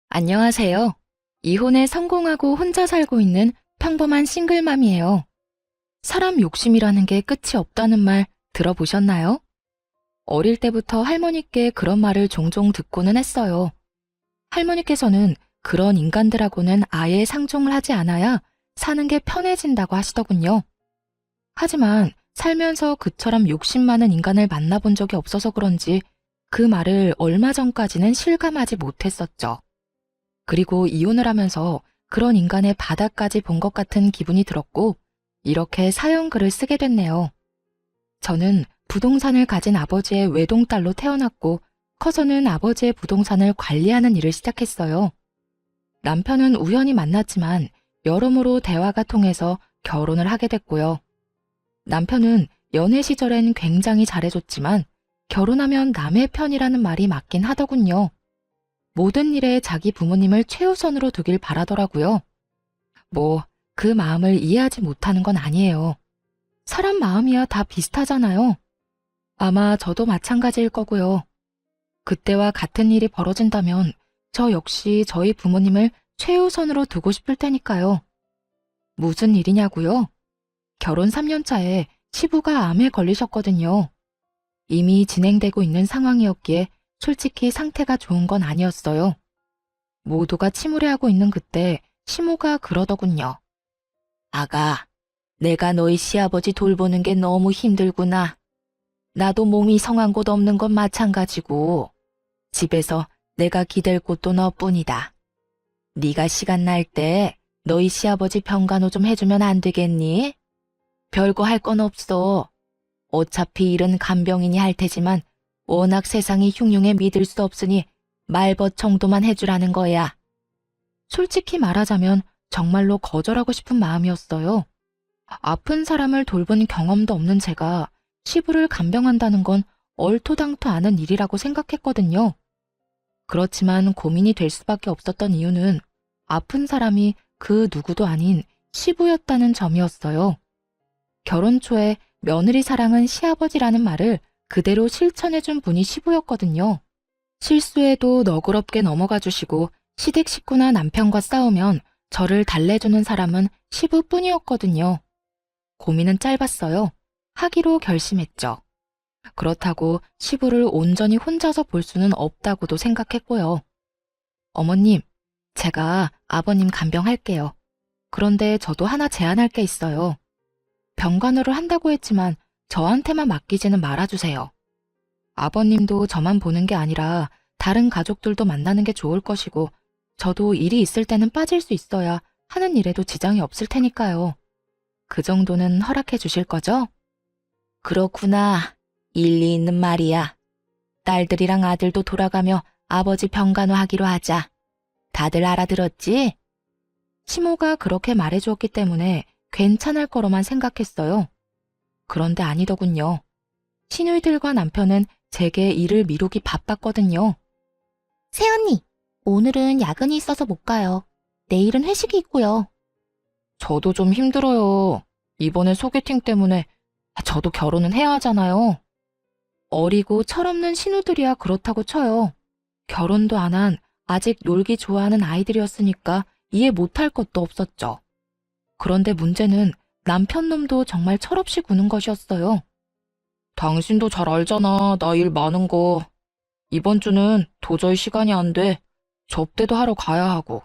안녕하세요. 이혼에 성공하고 혼자 살고 있는 평범한 싱글맘이에요. 사람 욕심이라는 게 끝이 없다는 말 들어보셨나요? 어릴 때부터 할머니께 그런 말을 종종 듣고는 했어요. 할머니께서는 그런 인간들하고는 아예 상종을 하지 않아야 사는 게 편해진다고 하시더군요. 하지만 살면서 그처럼 욕심 많은 인간을 만나본 적이 없어서 그런지 그 말을 얼마 전까지는 실감하지 못했었죠. 그리고 이혼을 하면서 그런 인간의 바닥까지 본 것 같은 기분이 들었고, 이렇게 사연글을 쓰게 됐네요. 저는 부동산을 가진 아버지의 외동딸로 태어났고, 커서는 아버지의 부동산을 관리하는 일을 시작했어요. 남편은 우연히 만났지만 여러모로 대화가 통해서 결혼을 하게 됐고요. 남편은 연애 시절엔 굉장히 잘해줬지만 결혼하면 남의 편이라는 말이 맞긴 하더군요. 모든 일에 자기 부모님을 최우선으로 두길 바라더라고요. 그 마음을 이해하지 못하는 건 아니에요. 사람 마음이야 다 비슷하잖아요. 아마 저도 마찬가지일 거고요. 그때와 같은 일이 벌어진다면 저 역시 저희 부모님을 최우선으로 두고 싶을 테니까요. 무슨 일이냐고요? 결혼 3년 차에 시부가 암에 걸리셨거든요. 이미 진행되고 있는 상황이었기에 솔직히 상태가 좋은 건 아니었어요. 모두가 침울해하고 있는 그때 시모가 그러더군요. 아가, 내가 너희 시아버지 돌보는 게 너무 힘들구나. 나도 몸이 성한 곳 없는 건 마찬가지고 집에서 내가 기댈 곳도 너뿐이다. 네가 시간 날 때 너희 시아버지 병간호 좀 해주면 안 되겠니? 별거 할 건 없어. 어차피 일은 간병인이 할 테지만 워낙 세상이 흉흉해 믿을 수 없으니 말벗 정도만 해주라는 거야. 솔직히 말하자면 정말로 거절하고 싶은 마음이었어요. 아픈 사람을 돌본 경험도 없는 제가 시부를 간병한다는 건 얼토당토 않은 일이라고 생각했거든요. 그렇지만 고민이 될 수밖에 없었던 이유는 아픈 사람이 그 누구도 아닌 시부였다는 점이었어요. 결혼 초에 며느리 사랑은 시아버지라는 말을 그대로 실천해준 분이 시부였거든요. 실수해도 너그럽게 넘어가 주시고 시댁 식구나 남편과 싸우면 저를 달래주는 사람은 시부뿐이었거든요. 고민은 짧았어요. 하기로 결심했죠. 그렇다고 시부를 온전히 혼자서 볼 수는 없다고도 생각했고요. 어머님, 제가 아버님 간병할게요. 그런데 저도 하나 제안할 게 있어요. 병간호를 한다고 했지만 저한테만 맡기지는 말아주세요. 아버님도 저만 보는 게 아니라 다른 가족들도 만나는 게 좋을 것이고 저도 일이 있을 때는 빠질 수 있어야 하는 일에도 지장이 없을 테니까요. 그 정도는 허락해 주실 거죠? 그렇구나. 일리 있는 말이야. 딸들이랑 아들도 돌아가며 아버지 병간호 하기로 하자. 다들 알아들었지? 시모가 그렇게 말해주었기 때문에 괜찮을 거로만 생각했어요. 그런데 아니더군요. 시누이들과 남편은 제게 일을 미루기 바빴거든요. 새언니, 오늘은 야근이 있어서 못 가요. 내일은 회식이 있고요. 저도 좀 힘들어요. 이번에 소개팅 때문에 저도 결혼은 해야 하잖아요. 어리고 철없는 신우들이야 그렇다고 쳐요. 결혼도 안 한 아직 놀기 좋아하는 아이들이었으니까 이해 못할 것도 없었죠. 그런데 문제는 남편 놈도 정말 철없이 구는 것이었어요. 당신도 잘 알잖아, 나 일 많은 거. 이번 주는 도저히 시간이 안 돼. 접대도 하러 가야 하고.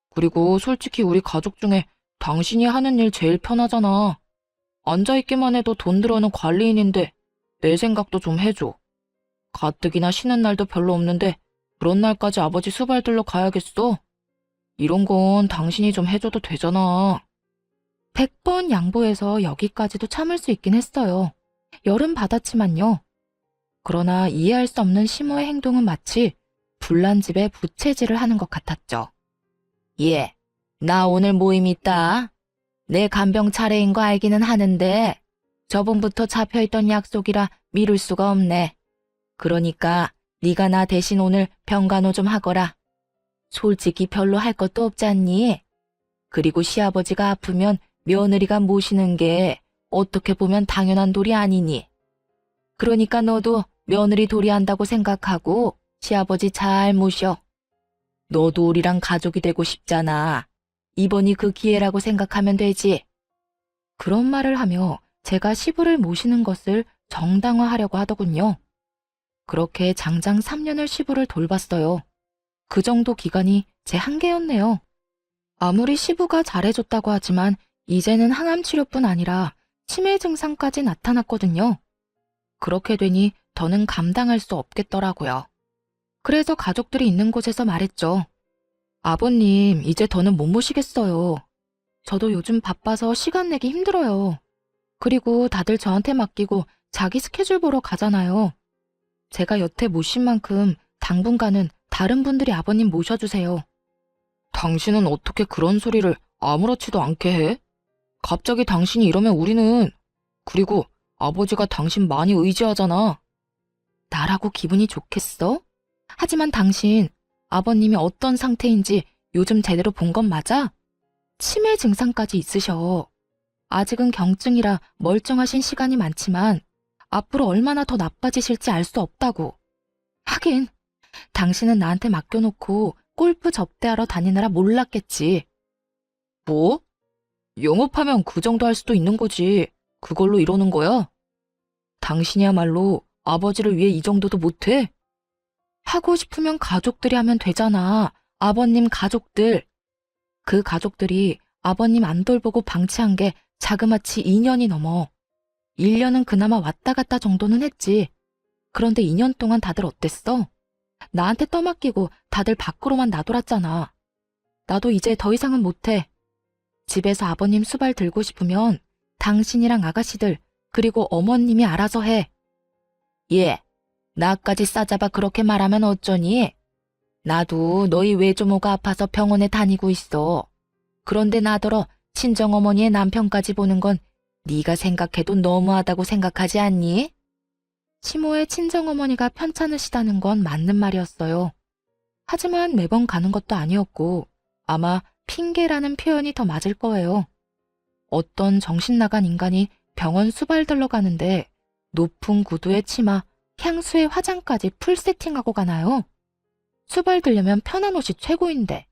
그리고 솔직히 우리 가족 중에 당신이 하는 일 제일 편하잖아. 앉아있기만 해도 돈 들어는 관리인인데 내 생각도 좀 해줘. 가뜩이나 쉬는 날도 별로 없는데 그런 날까지 아버지 수발 들러 가야겠어? 이런 건 당신이 좀 해줘도 되잖아. 100번 양보해서 여기까지도 참을 수 있긴 했어요. 열은 받았지만요. 그러나 이해할 수 없는 시모의 행동은 마치 불난 집에 부채질을 하는 것 같았죠. 예, 나 오늘 모임 있다. 내 간병 차례인 거 알기는 하는데 저번부터 잡혀있던 약속이라 미룰 수가 없네. 그러니까 네가 나 대신 오늘 병간호 좀 하거라. 솔직히 별로 할 것도 없지 않니? 그리고 시아버지가 아프면 며느리가 모시는 게 어떻게 보면 당연한 도리 아니니. 그러니까 너도 며느리 도리 한다고 생각하고 시아버지 잘 모셔. 너도 우리랑 가족이 되고 싶잖아. 이번이 그 기회라고 생각하면 되지. 그런 말을 하며 제가 시부를 모시는 것을 정당화하려고 하더군요. 그렇게 장장 3년을 시부를 돌봤어요. 그 정도 기간이 제 한계였네요. 아무리 시부가 잘해줬다고 하지만 이제는 항암 치료뿐 아니라 치매 증상까지 나타났거든요. 그렇게 되니 더는 감당할 수 없겠더라고요. 그래서 가족들이 있는 곳에서 말했죠. 아버님, 이제 더는 못 모시겠어요. 저도 요즘 바빠서 시간 내기 힘들어요. 그리고 다들 저한테 맡기고 자기 스케줄 보러 가잖아요. 제가 여태 모신 만큼 당분간은 다른 분들이 아버님 모셔주세요. 당신은 어떻게 그런 소리를 아무렇지도 않게 해? 갑자기 당신이 이러면 우리는... 그리고 아버지가 당신 많이 의지하잖아. 나라고 기분이 좋겠어? 하지만 당신, 아버님이 어떤 상태인지 요즘 제대로 본 건 맞아? 치매 증상까지 있으셔. 아직은 경증이라 멀쩡하신 시간이 많지만 앞으로 얼마나 더 나빠지실지 알 수 없다고. 하긴 당신은 나한테 맡겨놓고 골프 접대하러 다니느라 몰랐겠지. 뭐? 영업하면 그 정도 할 수도 있는 거지. 그걸로 이러는 거야? 당신이야말로 아버지를 위해 이 정도도 못해? 하고 싶으면 가족들이 하면 되잖아. 아버님 가족들. 그 가족들이 아버님 안 돌보고 방치한 게 자그마치 2년이 넘어. 1년은 그나마 왔다 갔다 정도는 했지. 그런데 2년 동안 다들 어땠어? 나한테 떠맡기고 다들 밖으로만 나돌았잖아. 나도 이제 더 이상은 못해. 집에서 아버님 수발 들고 싶으면 당신이랑 아가씨들 그리고 어머님이 알아서 해. 예, 나까지 싸잡아 그렇게 말하면 어쩌니? 나도 너희 외조모가 아파서 병원에 다니고 있어. 그런데 나더러 친정어머니의 남편까지 보는 건 네가 생각해도 너무하다고 생각하지 않니? 시모의 친정어머니가 편찮으시다는 건 맞는 말이었어요. 하지만 매번 가는 것도 아니었고 아마 핑계라는 표현이 더 맞을 거예요. 어떤 정신 나간 인간이 병원 수발들러 가는데 높은 구두에 치마, 향수에 화장까지 풀 세팅하고 가나요? 수발들려면 편한 옷이 최고인데.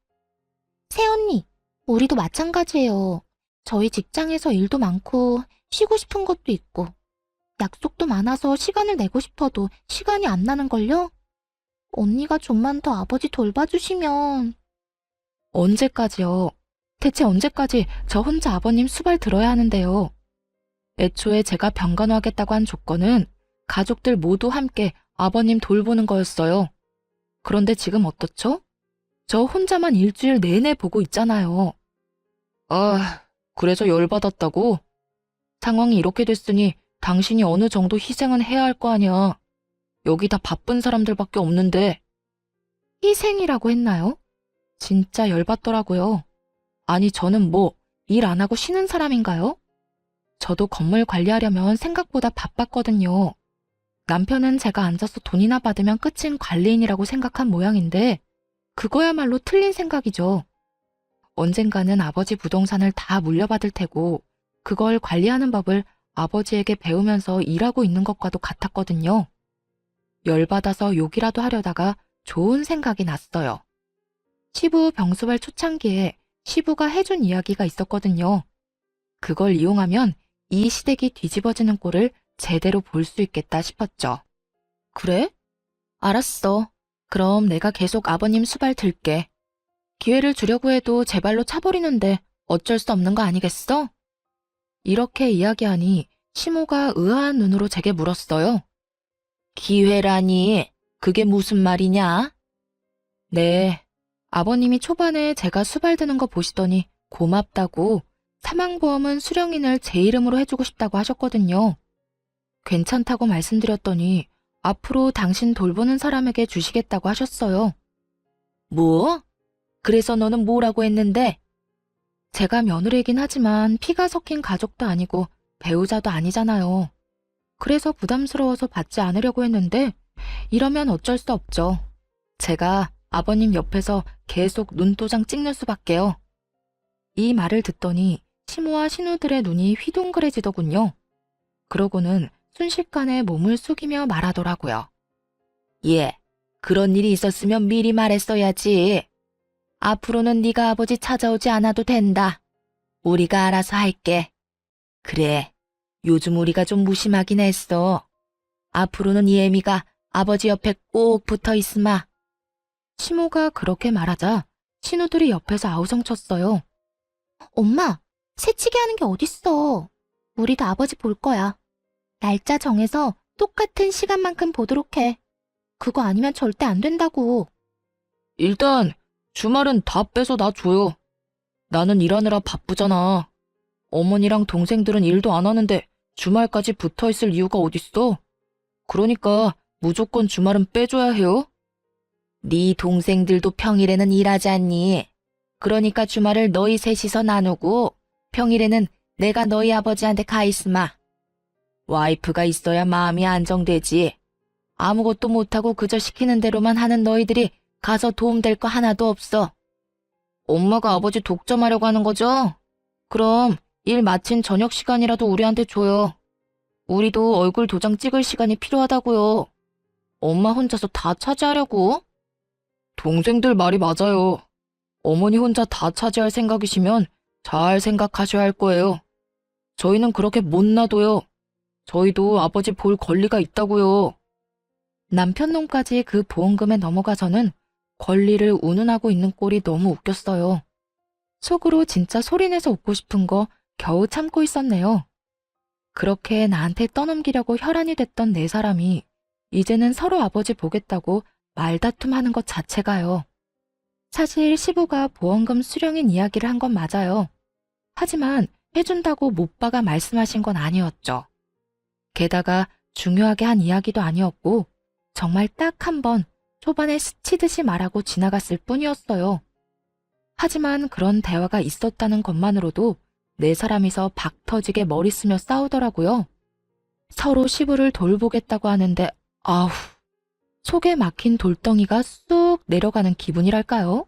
새언니, 우리도 마찬가지예요. 저희 직장에서 일도 많고 쉬고 싶은 것도 있고 약속도 많아서 시간을 내고 싶어도 시간이 안 나는걸요? 언니가 좀만 더 아버지 돌봐주시면... 언제까지요? 대체 언제까지 저 혼자 아버님 수발 들어야 하는데요? 애초에 제가 병간호하겠다고 한 조건은 가족들 모두 함께 아버님 돌보는 거였어요. 그런데 지금 어떻죠? 저 혼자만 일주일 내내 보고 있잖아요. 아, 그래서 열받았다고? 상황이 이렇게 됐으니 당신이 어느 정도 희생은 해야 할 거 아니야. 여기 다 바쁜 사람들밖에 없는데. 희생이라고 했나요? 진짜 열받더라고요. 아니, 저는 뭐 일 안 하고 쉬는 사람인가요? 저도 건물 관리하려면 생각보다 바빴거든요. 남편은 제가 앉아서 돈이나 받으면 끝인 관리인이라고 생각한 모양인데 그거야말로 틀린 생각이죠. 언젠가는 아버지 부동산을 다 물려받을 테고 그걸 관리하는 법을 아버지에게 배우면서 일하고 있는 것과도 같았거든요. 열받아서 욕이라도 하려다가 좋은 생각이 났어요. 시부 병수발 초창기에 시부가 해준 이야기가 있었거든요. 그걸 이용하면 이 시댁이 뒤집어지는 꼴을 제대로 볼 수 있겠다 싶었죠. 그래? 알았어. 그럼 내가 계속 아버님 수발 들게. 기회를 주려고 해도 제 발로 차버리는데 어쩔 수 없는 거 아니겠어? 이렇게 이야기하니 시모가 의아한 눈으로 제게 물었어요. 기회라니, 그게 무슨 말이냐? 네, 아버님이 초반에 제가 수발드는 거 보시더니 고맙다고 사망보험은 수령인을 제 이름으로 해주고 싶다고 하셨거든요. 괜찮다고 말씀드렸더니 앞으로 당신 돌보는 사람에게 주시겠다고 하셨어요. 뭐? 그래서 너는 뭐라고 했는데? 제가 며느리이긴 하지만 피가 섞인 가족도 아니고 배우자도 아니잖아요. 그래서 부담스러워서 받지 않으려고 했는데 이러면 어쩔 수 없죠. 제가 아버님 옆에서 계속 눈도장 찍는 수밖에요. 이 말을 듣더니 시모와 신우들의 눈이 휘둥그레지더군요. 그러고는 순식간에 몸을 숙이며 말하더라고요. 예, 그런 일이 있었으면 미리 말했어야지. 앞으로는 네가 아버지 찾아오지 않아도 된다. 우리가 알아서 할게. 그래, 요즘 우리가 좀 무심하긴 했어. 앞으로는 예미가 아버지 옆에 꼭 붙어 있으마. 시모가 그렇게 말하자 신우들이 옆에서 아우성쳤어요. 엄마, 새치기 하는 게 어딨어. 우리도 아버지 볼 거야. 날짜 정해서 똑같은 시간만큼 보도록 해. 그거 아니면 절대 안 된다고. 일단 주말은 다 빼서 나 줘요. 나는 일하느라 바쁘잖아. 어머니랑 동생들은 일도 안 하는데 주말까지 붙어 있을 이유가 어딨어? 그러니까 무조건 주말은 빼줘야 해요. 네 동생들도 평일에는 일하지 않니? 그러니까 주말을 너희 셋이서 나누고 평일에는 내가 너희 아버지한테 가 있으마. 와이프가 있어야 마음이 안정되지. 아무것도 못하고 그저 시키는 대로만 하는 너희들이 가서 도움될 거 하나도 없어. 엄마가 아버지 독점하려고 하는 거죠? 그럼 일 마친 저녁 시간이라도 우리한테 줘요. 우리도 얼굴 도장 찍을 시간이 필요하다고요. 엄마 혼자서 다 차지하려고? 동생들 말이 맞아요. 어머니 혼자 다 차지할 생각이시면 잘 생각하셔야 할 거예요. 저희는 그렇게 못 놔둬요. 저희도 아버지 볼 권리가 있다고요. 남편 놈까지 그 보험금에 넘어가서는 권리를 운운하고 있는 꼴이 너무 웃겼어요. 속으로 진짜 소리내서 웃고 싶은 거 겨우 참고 있었네요. 그렇게 나한테 떠넘기려고 혈안이 됐던 네 사람이 이제는 서로 아버지 보겠다고 말다툼하는 것 자체가요. 사실 시부가 보험금 수령인 이야기를 한 건 맞아요. 하지만 해준다고 못바가 말씀하신 건 아니었죠. 게다가 중요하게 한 이야기도 아니었고 정말 딱 한 번 초반에 스치듯이 말하고 지나갔을 뿐이었어요. 하지만 그런 대화가 있었다는 것만으로도 네 사람이서 박 터지게 머리 쓰며 싸우더라고요. 서로 시부를 돌보겠다고 하는데 아우, 속에 막힌 돌덩이가 쑥 내려가는 기분이랄까요?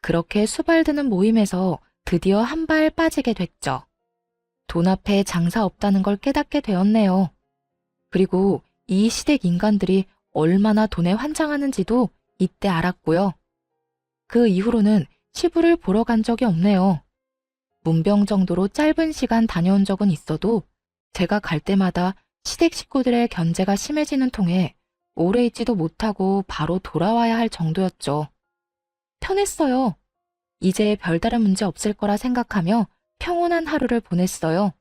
그렇게 수발드는 모임에서 드디어 한 발 빠지게 됐죠. 돈 앞에 장사 없다는 걸 깨닫게 되었네요. 그리고 이 시댁 인간들이 얼마나 돈에 환장하는지도 이때 알았고요. 그 이후로는 시부를 보러 간 적이 없네요. 문병 정도로 짧은 시간 다녀온 적은 있어도 제가 갈 때마다 시댁 식구들의 견제가 심해지는 통에 오래 있지도 못하고 바로 돌아와야 할 정도였죠. 편했어요. 이제 별다른 문제 없을 거라 생각하며 평온한 하루를 보냈어요.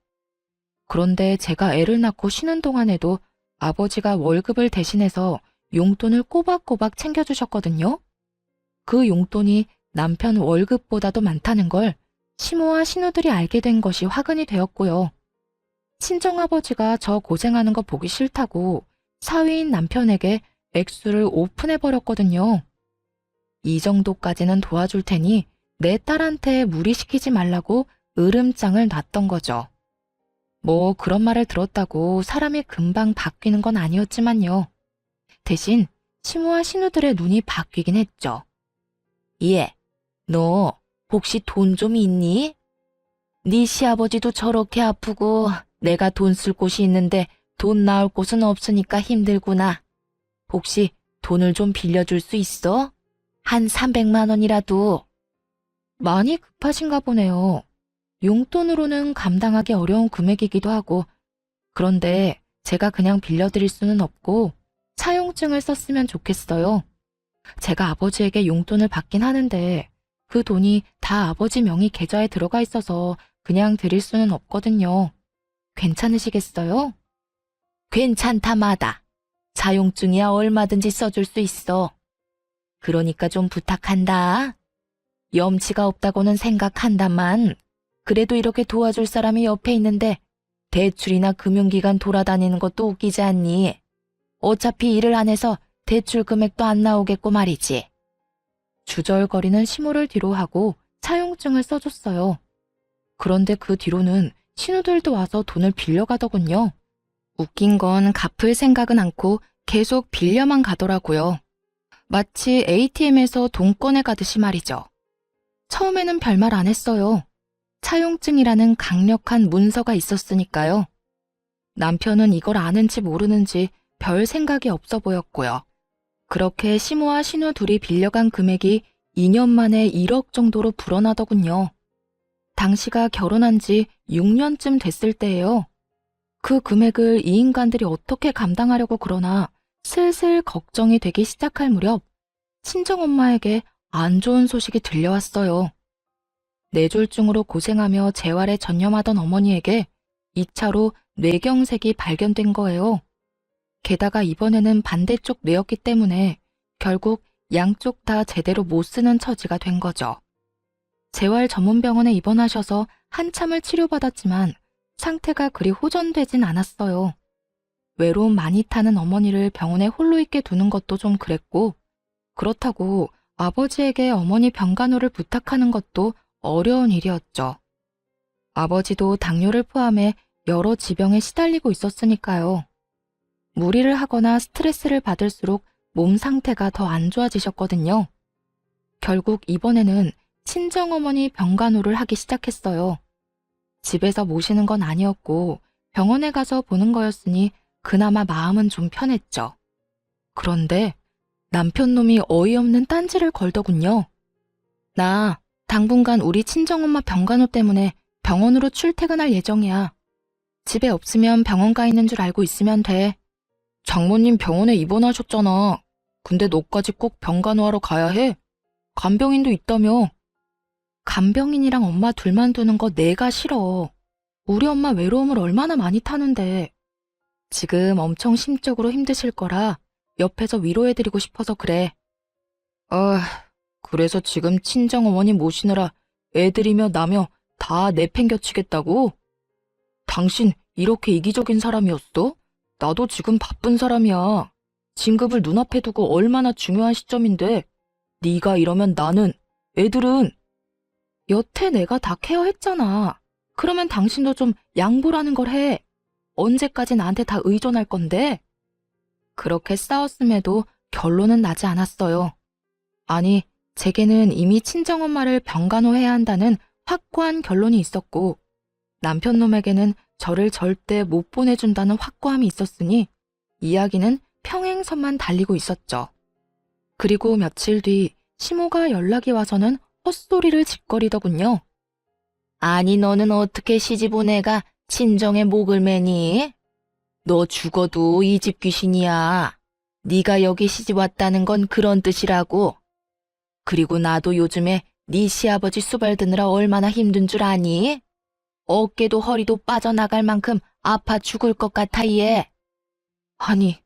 그런데 제가 애를 낳고 쉬는 동안에도 아버지가 월급을 대신해서 용돈을 꼬박꼬박 챙겨주셨거든요. 그 용돈이 남편 월급보다도 많다는 걸 시모와 신우들이 알게 된 것이 화근이 되었고요. 친정아버지가 저 고생하는 거 보기 싫다고 사위인 남편에게 액수를 오픈해버렸거든요. 이 정도까지는 도와줄 테니 내 딸한테 무리시키지 말라고 으름장을 놨던 거죠. 뭐 그런 말을 들었다고 사람이 금방 바뀌는 건 아니었지만요. 대신 시모와 신우들의 눈이 바뀌긴 했죠. 예, 너 혹시 돈 좀 있니? 네 시아버지도 저렇게 아프고 내가 돈 쓸 곳이 있는데 돈 나올 곳은 없으니까 힘들구나. 혹시 돈을 좀 빌려줄 수 있어? 한 300만 원이라도. 많이 급하신가 보네요. 용돈으로는 감당하기 어려운 금액이기도 하고, 그런데 제가 그냥 빌려드릴 수는 없고 차용증을 썼으면 좋겠어요. 제가 아버지에게 용돈을 받긴 하는데 그 돈이 다 아버지 명의 계좌에 들어가 있어서 그냥 드릴 수는 없거든요. 괜찮으시겠어요? 괜찮다마다. 차용증이야 얼마든지 써줄 수 있어. 그러니까 좀 부탁한다. 염치가 없다고는 생각한다만 그래도 이렇게 도와줄 사람이 옆에 있는데 대출이나 금융기관 돌아다니는 것도 웃기지 않니? 어차피 일을 안 해서 대출 금액도 안 나오겠고 말이지. 주절거리는 시모를 뒤로 하고 차용증을 써줬어요. 그런데 그 뒤로는 신우들도 와서 돈을 빌려가더군요. 웃긴 건 갚을 생각은 않고 계속 빌려만 가더라고요. 마치 ATM에서 돈 꺼내 가듯이 말이죠. 처음에는 별말 안 했어요. 차용증이라는 강력한 문서가 있었으니까요. 남편은 이걸 아는지 모르는지 별 생각이 없어 보였고요. 그렇게 시모와 신우 둘이 빌려간 금액이 2년 만에 1억 정도로 불어나더군요. 당시가 결혼한 지 6년쯤 됐을 때예요. 그 금액을 이 인간들이 어떻게 감당하려고 그러나 슬슬 걱정이 되기 시작할 무렵 친정엄마에게 안 좋은 소식이 들려왔어요. 뇌졸중으로 고생하며 재활에 전념하던 어머니에게 2차로 뇌경색이 발견된 거예요. 게다가 이번에는 반대쪽 뇌였기 때문에 결국 양쪽 다 제대로 못 쓰는 처지가 된 거죠. 재활 전문병원에 입원하셔서 한참을 치료받았지만 상태가 그리 호전되진 않았어요. 외로움 많이 타는 어머니를 병원에 홀로 있게 두는 것도 좀 그랬고, 그렇다고 아버지에게 어머니 병간호를 부탁하는 것도 어려운 일이었죠. 아버지도 당뇨를 포함해 여러 지병에 시달리고 있었으니까요. 무리를 하거나 스트레스를 받을수록 몸 상태가 더 안 좋아지셨거든요. 결국 이번에는 친정어머니 병간호를 하기 시작했어요. 집에서 모시는 건 아니었고 병원에 가서 보는 거였으니 그나마 마음은 좀 편했죠. 그런데 남편놈이 어이없는 딴지를 걸더군요. 나 당분간 우리 친정엄마 병간호 때문에 병원으로 출퇴근할 예정이야. 집에 없으면 병원 가 있는 줄 알고 있으면 돼. 장모님 병원에 입원하셨잖아. 근데 너까지 꼭 병간호하러 가야 해? 간병인도 있다며. 간병인이랑 엄마 둘만 두는 거 내가 싫어. 우리 엄마 외로움을 얼마나 많이 타는데. 지금 엄청 심적으로 힘드실 거라 옆에서 위로해드리고 싶어서 그래. 그래서 지금 친정어머니 모시느라 애들이며 나며 다 내팽겨치겠다고? 당신 이렇게 이기적인 사람이었어? 나도 지금 바쁜 사람이야. 진급을 눈앞에 두고 얼마나 중요한 시점인데 네가 이러면 나는, 애들은. 여태 내가 다 케어했잖아. 그러면 당신도 좀 양보라는 걸 해. 언제까지 나한테 다 의존할 건데? 그렇게 싸웠음에도 결론은 나지 않았어요. 아니, 제게는 이미 친정엄마를 병간호해야 한다는 확고한 결론이 있었고 남편놈에게는 저를 절대 못 보내준다는 확고함이 있었으니 이야기는 평행선만 달리고 있었죠. 그리고 며칠 뒤 시모가 연락이 와서는 헛소리를 짓거리더군요. 아니 너는 어떻게 시집 온 애가 친정에 목을 매니? 너 죽어도 이 집 귀신이야. 네가 여기 시집 왔다는 건 그런 뜻이라고. 그리고 나도 요즘에 네 시아버지 수발 드느라 얼마나 힘든 줄 아니? 어깨도 허리도 빠져나갈 만큼 아파 죽을 것 같아 얘. 아니,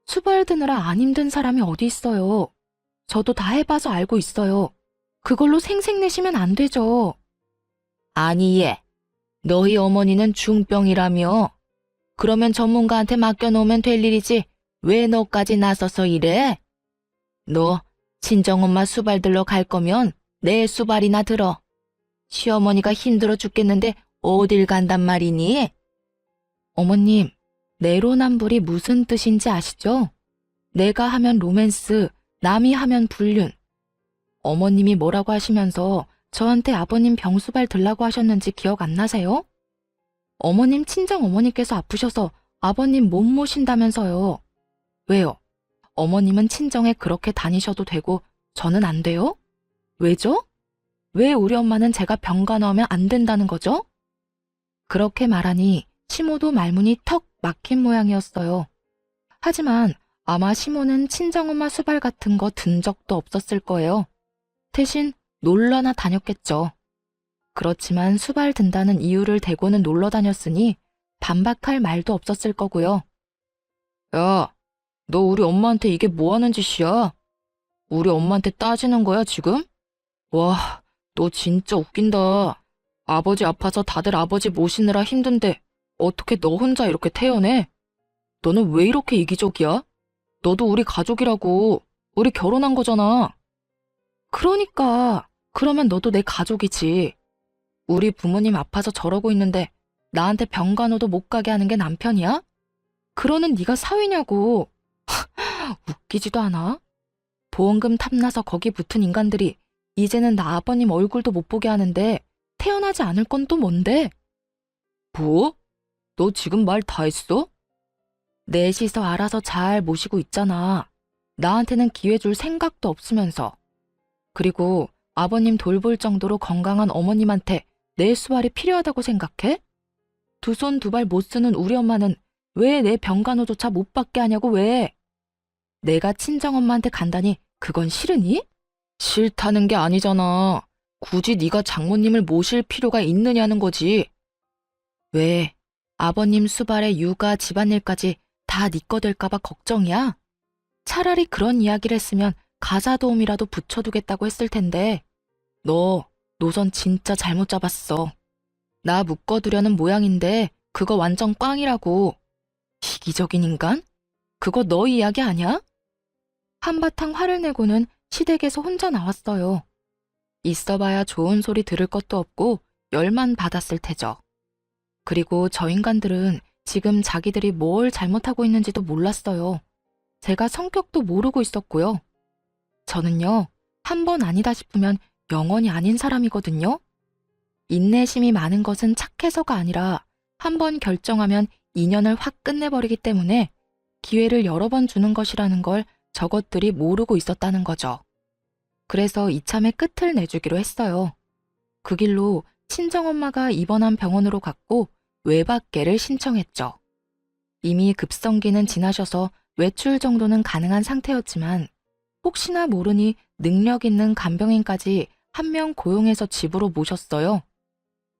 수발 드느라 안 힘든 사람이 어디 있어요. 저도 다 해봐서 알고 있어요. 그걸로 생색내시면 안 되죠. 아니 얘, 너희 어머니는 중병이라며. 그러면 전문가한테 맡겨놓으면 될 일이지 왜 너까지 나서서 이래? 너 친정엄마 수발 들러 갈 거면 내 수발이나 들어. 시어머니가 힘들어 죽겠는데 어딜 간단 말이니? 어머님, 내로남불이 무슨 뜻인지 아시죠? 내가 하면 로맨스, 남이 하면 불륜. 어머님이 뭐라고 하시면서 저한테 아버님 병수발 들라고 하셨는지 기억 안 나세요? 어머님 친정어머니께서 아프셔서 아버님 못 모신다면서요. 왜요? 어머님은 친정에 그렇게 다니셔도 되고 저는 안 돼요? 왜죠? 왜 우리 엄마는 제가 병간호하면 안 된다는 거죠? 그렇게 말하니 시모도 말문이 턱 막힌 모양이었어요. 하지만 아마 시모는 친정엄마 수발 같은 거 든 적도 없었을 거예요. 대신 놀러나 다녔겠죠. 그렇지만 수발 든다는 이유를 대고는 놀러 다녔으니 반박할 말도 없었을 거고요. 야, 너 우리 엄마한테 이게 뭐 하는 짓이야? 우리 엄마한테 따지는 거야 지금? 와, 너 진짜 웃긴다. 아버지 아파서 다들 아버지 모시느라 힘든데 어떻게 너 혼자 이렇게 태어내? 너는 왜 이렇게 이기적이야? 너도 우리 가족이라고. 우리 결혼한 거잖아. 그러니까 그러면 너도 내 가족이지. 우리 부모님 아파서 저러고 있는데 나한테 병간호도 못 가게 하는 게 남편이야? 그러는 네가 사위냐고. 웃기지도 않아? 보험금 탐나서 거기 붙은 인간들이 이제는 나 아버님 얼굴도 못 보게 하는데 태어나지 않을 건 또 뭔데? 뭐? 너 지금 말 다 했어? 넷이서 알아서 잘 모시고 있잖아. 나한테는 기회 줄 생각도 없으면서. 그리고 아버님 돌볼 정도로 건강한 어머님한테 내 수발이 필요하다고 생각해? 두 손 두 발 못 쓰는 우리 엄마는 왜 내 병간호조차 못 받게 하냐고 왜? 내가 친정엄마한테 간다니 그건 싫으니? 싫다는 게 아니잖아. 굳이 네가 장모님을 모실 필요가 있느냐는 거지. 왜? 아버님 수발에 육아 집안일까지 다 네 거 될까봐 걱정이야? 차라리 그런 이야기를 했으면 가사 도우미라도 붙여두겠다고 했을 텐데. 너 노선 진짜 잘못 잡았어. 나 묶어두려는 모양인데 그거 완전 꽝이라고. 이기적인 인간? 그거 너 이야기 아니야? 한바탕 화를 내고는 시댁에서 혼자 나왔어요. 있어봐야 좋은 소리 들을 것도 없고 열만 받았을 테죠. 그리고 저 인간들은 지금 자기들이 뭘 잘못하고 있는지도 몰랐어요. 제가 성격도 모르고 있었고요. 저는요, 한 번 아니다 싶으면 영원히 아닌 사람이거든요. 인내심이 많은 것은 착해서가 아니라 한 번 결정하면 인연을 확 끝내버리기 때문에 기회를 여러 번 주는 것이라는 걸 저것들이 모르고 있었다는 거죠. 그래서 이참에 끝을 내주기로 했어요. 그 길로 친정엄마가 입원한 병원으로 갔고 외박계를 신청했죠. 이미 급성기는 지나셔서 외출 정도는 가능한 상태였지만 혹시나 모르니 능력 있는 간병인까지 한 명 고용해서 집으로 모셨어요.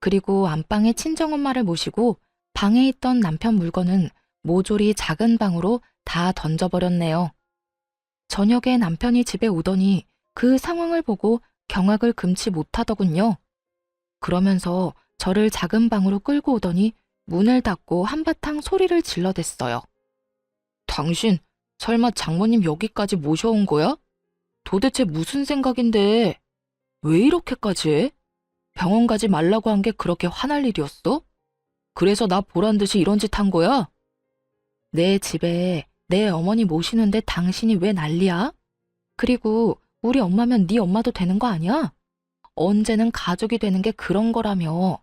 그리고 안방에 친정엄마를 모시고 방에 있던 남편 물건은 모조리 작은 방으로 다 던져버렸네요. 저녁에 남편이 집에 오더니 그 상황을 보고 경악을 금치 못하더군요. 그러면서 저를 작은 방으로 끌고 오더니 문을 닫고 한바탕 소리를 질러댔어요. 당신 설마 장모님 여기까지 모셔온 거야? 도대체 무슨 생각인데 왜 이렇게까지 해? 병원 가지 말라고 한 게 그렇게 화날 일이었어? 그래서 나 보란 듯이 이런 짓 한 거야? 내 집에 내 어머니 모시는데 당신이 왜 난리야? 그리고 우리 엄마면 네 엄마도 되는 거 아니야? 언제는 가족이 되는 게 그런 거라며.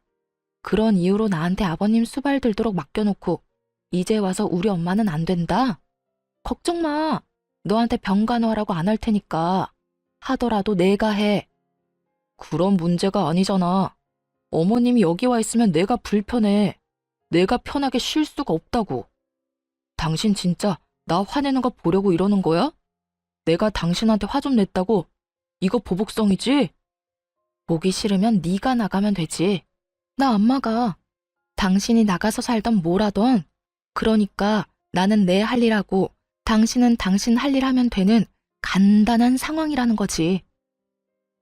그런 이유로 나한테 아버님 수발 들도록 맡겨놓고 이제 와서 우리 엄마는 안 된다? 걱정 마. 너한테 병간호하라고 안 할 테니까. 하더라도 내가 해. 그런 문제가 아니잖아. 어머님이 여기 와 있으면 내가 불편해. 내가 편하게 쉴 수가 없다고. 당신 진짜 나 화내는 거 보려고 이러는 거야? 내가 당신한테 화 좀 냈다고? 이거 보복성이지? 보기 싫으면 네가 나가면 되지. 나 안 나가. 당신이 나가서 살던 뭘 하던. 그러니까 나는 내 할 일하고 당신은 당신 할 일 하면 되는 간단한 상황이라는 거지.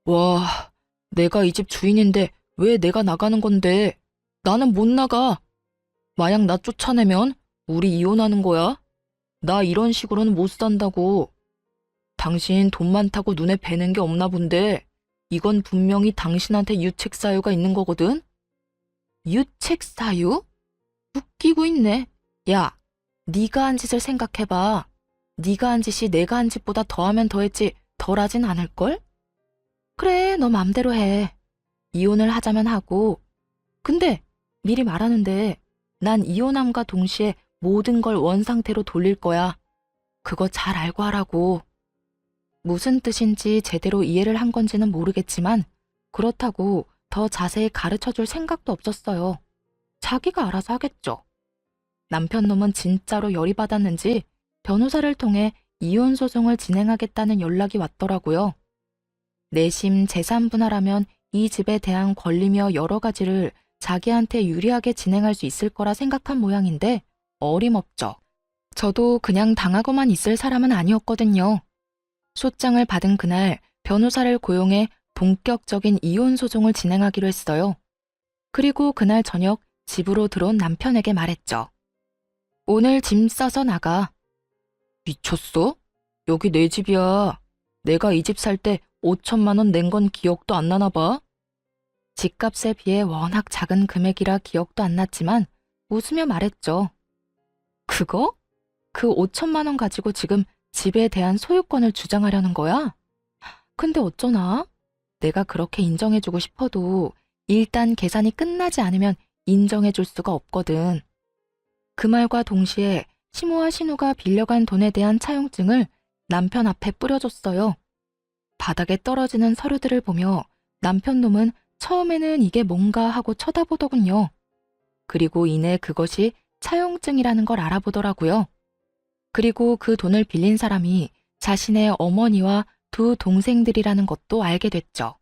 와, 내가 이 집 주인인데 왜 내가 나가는 건데? 나는 못 나가. 만약 나 쫓아내면 우리 이혼하는 거야. 나 이런 식으로는 못 산다고. 당신 돈 많다고 눈에 뵈는 게 없나 본데 이건 분명히 당신한테 유책 사유가 있는 거거든? 유책 사유? 웃기고 있네. 야, 네가 한 짓을 생각해봐. 네가 한 짓이 내가 한 짓보다 더하면 더했지 덜하진 않을걸? 그래, 너 맘대로 해. 이혼을 하자면 하고. 근데 미리 말하는데 난 이혼함과 동시에 모든 걸 원상태로 돌릴 거야. 그거 잘 알고 하라고. 무슨 뜻인지 제대로 이해를 한 건지는 모르겠지만 그렇다고 더 자세히 가르쳐줄 생각도 없었어요. 자기가 알아서 하겠죠. 남편 놈은 진짜로 열이 받았는지 변호사를 통해 이혼 소송을 진행하겠다는 연락이 왔더라고요. 내심 재산 분할하면 이 집에 대한 권리며 여러 가지를 자기한테 유리하게 진행할 수 있을 거라 생각한 모양인데 어림없죠. 저도 그냥 당하고만 있을 사람은 아니었거든요. 소장을 받은 그날 변호사를 고용해 본격적인 이혼 소송을 진행하기로 했어요. 그리고 그날 저녁 집으로 들어온 남편에게 말했죠. 오늘 짐 싸서 나가. 미쳤어? 여기 내 집이야. 내가 이 집 살 때 5천만 원 낸 건 기억도 안 나나 봐. 집값에 비해 워낙 작은 금액이라 기억도 안 났지만 웃으며 말했죠. 그거? 그 5천만 원 가지고 지금 집에 대한 소유권을 주장하려는 거야? 근데 어쩌나? 내가 그렇게 인정해주고 싶어도 일단 계산이 끝나지 않으면 인정해줄 수가 없거든. 그 말과 동시에 시모와 신우가 빌려간 돈에 대한 차용증을 남편 앞에 뿌려줬어요. 바닥에 떨어지는 서류들을 보며 남편 놈은 처음에는 이게 뭔가 하고 쳐다보더군요. 그리고 이내 그것이 차용증이라는 걸 알아보더라고요. 그리고 그 돈을 빌린 사람이 자신의 어머니와 두 동생들이라는 것도 알게 됐죠.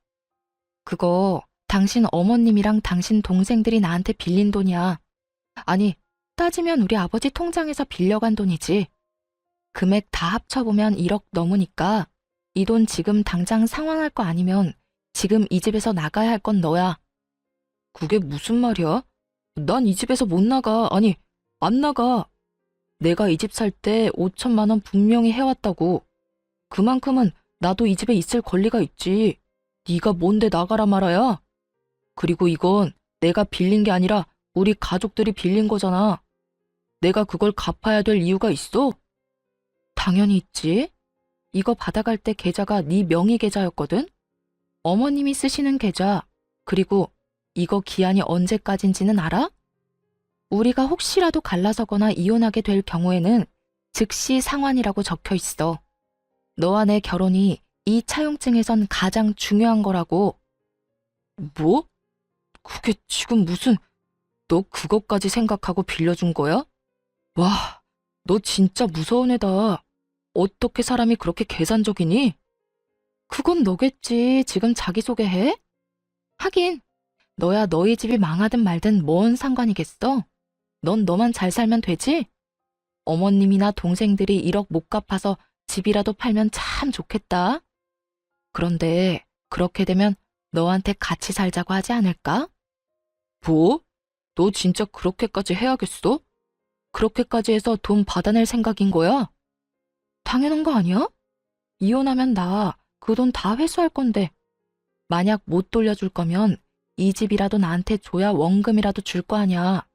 그거 당신 어머님이랑 당신 동생들이 나한테 빌린 돈이야. 아니, 따지면 우리 아버지 통장에서 빌려간 돈이지. 금액 다 합쳐보면 1억 넘으니까 이 돈 지금 당장 상환할 거 아니면 지금 이 집에서 나가야 할 건 너야. 그게 무슨 말이야? 난 이 집에서 못 나가. 아니, 안 나가. 내가 이 집 살 때 5천만 원 분명히 해왔다고. 그만큼은 나도 이 집에 있을 권리가 있지. 네가 뭔데 나가라 말아야? 그리고 이건 내가 빌린 게 아니라 우리 가족들이 빌린 거잖아. 내가 그걸 갚아야 될 이유가 있어? 당연히 있지. 이거 받아갈 때 계좌가 네 명의 계좌였거든? 어머님이 쓰시는 계좌. 그리고 이거 기한이 언제까진지는 알아? 우리가 혹시라도 갈라서거나 이혼하게 될 경우에는 즉시 상환이라고 적혀 있어. 너와 내 결혼이 이 차용증에선 가장 중요한 거라고. 뭐? 그게 지금 무슨, 너 그것까지 생각하고 빌려준 거야? 와, 너 진짜 무서운 애다. 어떻게 사람이 그렇게 계산적이니? 그건 너겠지. 지금 자기소개해? 하긴, 너야 너희 집이 망하든 말든 뭔 상관이겠어? 넌 너만 잘 살면 되지? 어머님이나 동생들이 1억 못 갚아서 집이라도 팔면 참 좋겠다. 그런데 그렇게 되면 너한테 같이 살자고 하지 않을까? 뭐? 너 진짜 그렇게까지 해야겠어? 그렇게까지 해서 돈 받아낼 생각인 거야? 당연한 거 아니야? 이혼하면 나 그 돈 다 회수할 건데 만약 못 돌려줄 거면 이 집이라도 나한테 줘야 원금이라도 줄 거 아니야.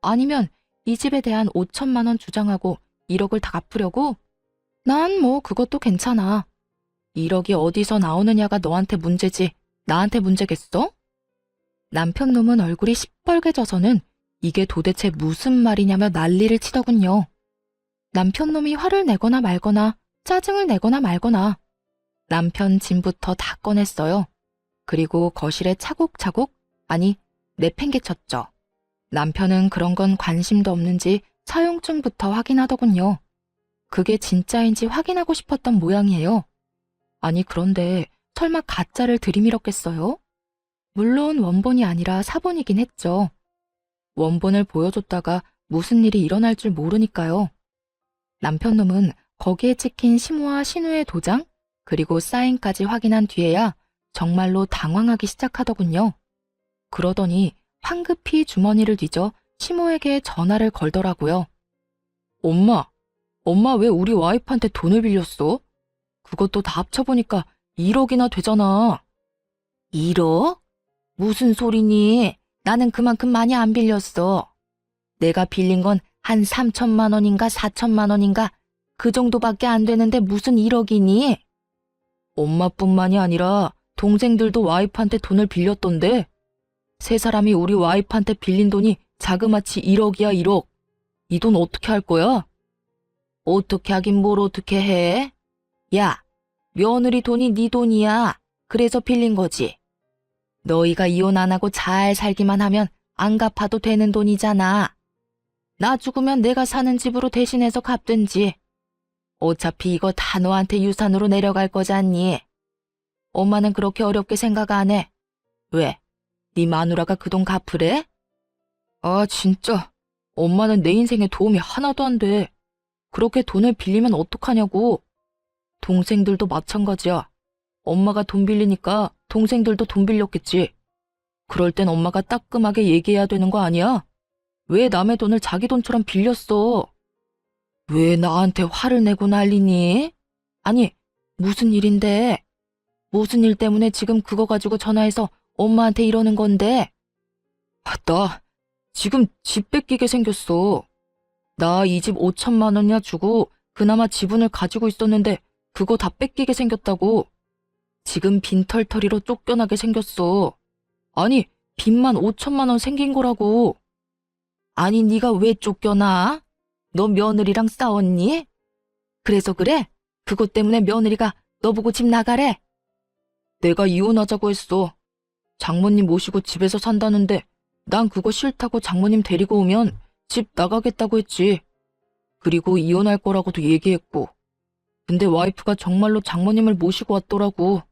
아니면 이 집에 대한 5천만 원 주장하고 1억을 다 갚으려고? 난 뭐 그것도 괜찮아. 1억이 어디서 나오느냐가 너한테 문제지 나한테 문제겠어? 남편 놈은 얼굴이 시뻘개져서는 이게 도대체 무슨 말이냐며 난리를 치더군요. 남편 놈이 화를 내거나 말거나 짜증을 내거나 말거나 남편 짐부터 다 꺼냈어요. 그리고 거실에 차곡차곡, 아니 내팽개쳤죠. 남편은 그런 건 관심도 없는지 차용증부터 확인하더군요. 그게 진짜인지 확인하고 싶었던 모양이에요. 아니 그런데 설마 가짜를 들이밀었겠어요? 물론 원본이 아니라 사본이긴 했죠. 원본을 보여줬다가 무슨 일이 일어날 줄 모르니까요. 남편 놈은 거기에 찍힌 시모와 신우의 도장, 그리고 사인까지 확인한 뒤에야 정말로 당황하기 시작하더군요. 그러더니 황급히 주머니를 뒤져 시모에게 전화를 걸더라고요. 엄마 왜 우리 와이프한테 돈을 빌렸어? 그것도 다 합쳐보니까 1억이나 되잖아. 1억? 무슨 소리니? 나는 그만큼 많이 안 빌렸어. 내가 빌린 건 한 3천만 원인가 4천만 원인가 그 정도밖에 안 되는데 무슨 1억이니? 엄마뿐만이 아니라 동생들도 와이프한테 돈을 빌렸던데 세 사람이 우리 와이프한테 빌린 돈이 자그마치 1억이야 1억. 이 돈 어떻게 할 거야? 어떻게 하긴 뭘 어떻게 해? 야, 며느리 돈이 네 돈이야. 그래서 빌린 거지. 너희가 이혼 안 하고 잘 살기만 하면 안 갚아도 되는 돈이잖아. 나 죽으면 내가 사는 집으로 대신해서 갚든지. 어차피 이거 다 너한테 유산으로 내려갈 거잖니. 엄마는 그렇게 어렵게 생각 안 해. 왜? 네 마누라가 그 돈 갚으래? 아 진짜 엄마는 내 인생에 도움이 하나도 안 돼. 그렇게 돈을 빌리면 어떡하냐고. 동생들도 마찬가지야. 엄마가 돈 빌리니까 동생들도 돈 빌렸겠지. 그럴 땐 엄마가 따끔하게 얘기해야 되는 거 아니야? 왜 남의 돈을 자기 돈처럼 빌렸어? 왜 나한테 화를 내고 난리니? 아니, 무슨 일인데? 무슨 일 때문에 지금 그거 가지고 전화해서 엄마한테 이러는 건데? 나 지금 집 뺏기게 생겼어. 나 이 집 5천만 원이나 주고 그나마 지분을 가지고 있었는데 그거 다 뺏기게 생겼다고. 지금 빈털터리로 쫓겨나게 생겼어. 아니, 빚만 5천만 원 생긴 거라고. 아니, 네가 왜 쫓겨나? 너 며느리랑 싸웠니? 그래서 그래? 그것 때문에 며느리가 너 보고 집 나가래? 내가 이혼하자고 했어. 장모님 모시고 집에서 산다는데 난 그거 싫다고 장모님 데리고 오면 집 나가겠다고 했지. 그리고 이혼할 거라고도 얘기했고. 근데 와이프가 정말로 장모님을 모시고 왔더라고.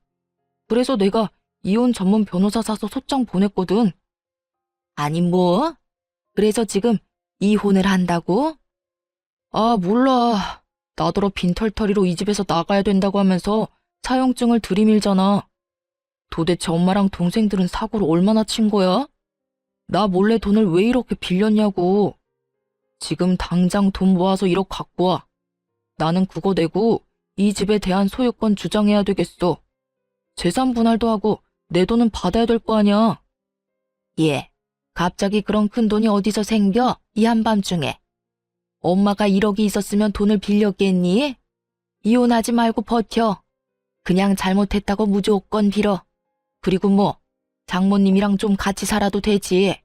그래서 내가 이혼 전문 변호사 사서 소장 보냈거든. 아니 뭐? 그래서 지금 이혼을 한다고? 아, 몰라. 나더러 빈털터리로 이 집에서 나가야 된다고 하면서 사형증을 들이밀잖아. 도대체 엄마랑 동생들은 사고를 얼마나 친 거야? 나 몰래 돈을 왜 이렇게 빌렸냐고. 지금 당장 돈 모아서 1억 갖고 와. 나는 그거 내고 이 집에 대한 소유권 주장해야 되겠어. 재산 분할도 하고 내 돈은 받아야 될 거 아니야. 예, 갑자기 그런 큰 돈이 어디서 생겨? 이 한밤중에. 엄마가 1억이 있었으면 돈을 빌렸겠니? 이혼하지 말고 버텨. 그냥 잘못했다고 무조건 빌어. 그리고 뭐 장모님이랑 좀 같이 살아도 되지.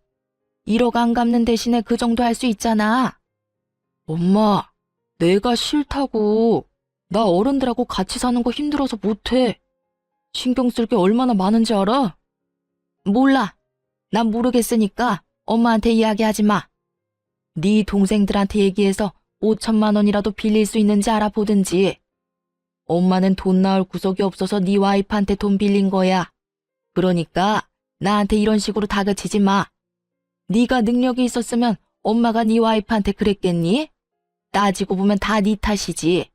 1억 안 갚는 대신에 그 정도 할 수 있잖아. 엄마, 내가 싫다고. 나 어른들하고 같이 사는 거 힘들어서 못해. 신경 쓸 게 얼마나 많은지 알아? 몰라. 난 모르겠으니까 엄마한테 이야기하지 마. 네 동생들한테 얘기해서 5천만 원이라도 빌릴 수 있는지 알아보든지. 엄마는 돈 나올 구석이 없어서 네 와이프한테 돈 빌린 거야. 그러니까 나한테 이런 식으로 다그치지 마. 네가 능력이 있었으면 엄마가 네 와이프한테 그랬겠니? 따지고 보면 다 네 탓이지.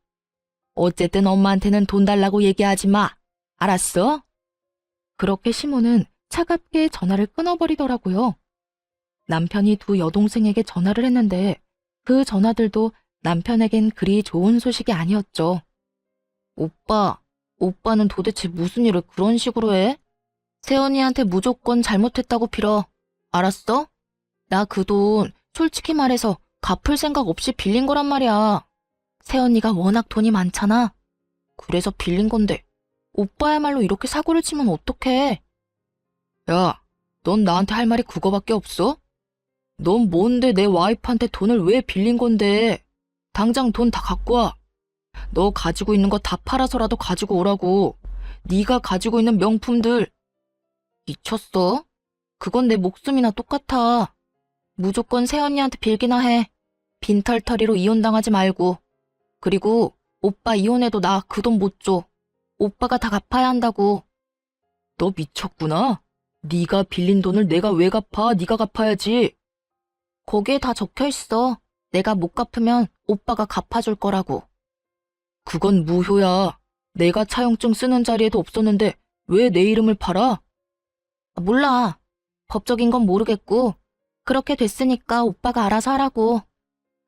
어쨌든 엄마한테는 돈 달라고 얘기하지 마. 알았어? 그렇게 시모는 차갑게 전화를 끊어버리더라고요. 남편이 두 여동생에게 전화를 했는데 그 전화들도 남편에겐 그리 좋은 소식이 아니었죠. 오빠는 도대체 무슨 일을 그런 식으로 해? 세연이한테 무조건 잘못했다고 빌어. 알았어? 나 그 돈 솔직히 말해서 갚을 생각 없이 빌린 거란 말이야. 세연이가 워낙 돈이 많잖아. 그래서 빌린 건데 오빠야말로 이렇게 사고를 치면 어떡해? 야, 넌 나한테 할 말이 그거밖에 없어? 넌 뭔데 내 와이프한테 돈을 왜 빌린 건데? 당장 돈 다 갖고 와. 너 가지고 있는 거 다 팔아서라도 가지고 오라고. 네가 가지고 있는 명품들. 미쳤어? 그건 내 목숨이나 똑같아. 무조건 새언니한테 빌기나 해. 빈털터리로 이혼당하지 말고. 그리고 오빠 이혼해도 나 그 돈 못 줘. 오빠가 다 갚아야 한다고. 너 미쳤구나. 네가 빌린 돈을 내가 왜 갚아? 네가 갚아야지. 거기에 다 적혀있어. 내가 못 갚으면 오빠가 갚아줄 거라고. 그건 무효야. 내가 차용증 쓰는 자리에도 없었는데 왜 내 이름을 팔아? 몰라. 법적인 건 모르겠고 그렇게 됐으니까 오빠가 알아서 하라고.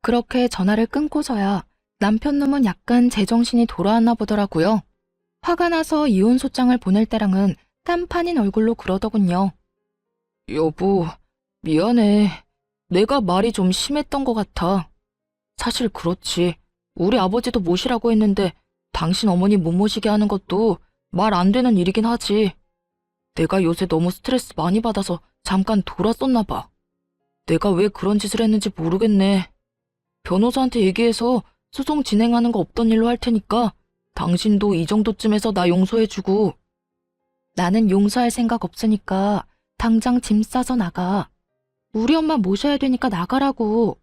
그렇게 전화를 끊고서야 남편 놈은 약간 제정신이 돌아왔나 보더라고요. 화가 나서 이혼 소장을 보낼 때랑은 딴판인 얼굴로 그러더군요. 여보, 미안해. 내가 말이 좀 심했던 것 같아. 사실 그렇지. 우리 아버지도 모시라고 했는데 당신 어머니 못 모시게 하는 것도 말 안 되는 일이긴 하지. 내가 요새 너무 스트레스 많이 받아서 잠깐 돌았었나 봐. 내가 왜 그런 짓을 했는지 모르겠네. 변호사한테 얘기해서 소송 진행하는 거 없던 일로 할 테니까 당신도 이 정도쯤에서 나 용서해주고. 나는 용서할 생각 없으니까 당장 짐 싸서 나가. 우리 엄마 모셔야 되니까 나가라고.